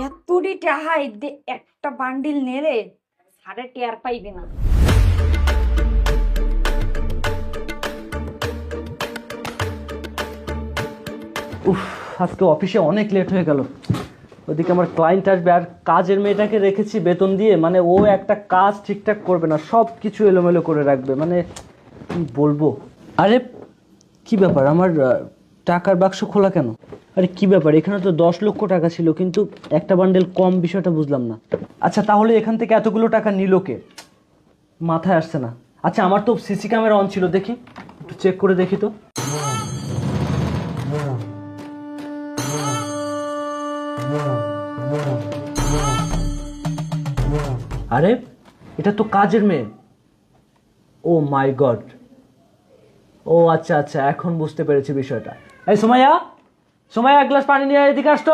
এতটি টাহা একটা বান্ডিল নেলে সাড়ে টের পাইবে না। উফ, আজকে অফিসে অনেক লেট হয়ে গেল। ওদিকে আমার ক্লায়েন্ট আসবে, আর কাজের মেয়েটাকে রেখেছি বেতন দিয়ে, মানে ও একটা কাজ ঠিকঠাক করবে না, সব কিছু এলোমেলো করে রাখবে, মানে কি বলবো। আরে কি ব্যাপার, আমার টাকার বাক্স খোলা কেন? আরে কি ব্যাপার, এখানে তো 10 লক্ষ টাকা ছিল, কিন্তু একটা বান্ডেল কম, বিষয়টা বুঝলাম না। আচ্ছা, তাহলে এখান থেকে এতগুলো টাকা নিল কে? মাথায় আসছে না। আচ্ছা, আমার তো সিসি ক্যামেরা অন ছিল, দেখি একটু চেক করে দেখি তো। আরে এটা তো কাজের মেয়ে। ও মাই গড। ও আচ্ছা আচ্ছা, এখন বুঝতে পেরেছি বিষয়টা। এই সুমাইয়া, সুমাইয়া, এক গ্লাস পানি নিয়ে এদিকে আসতো।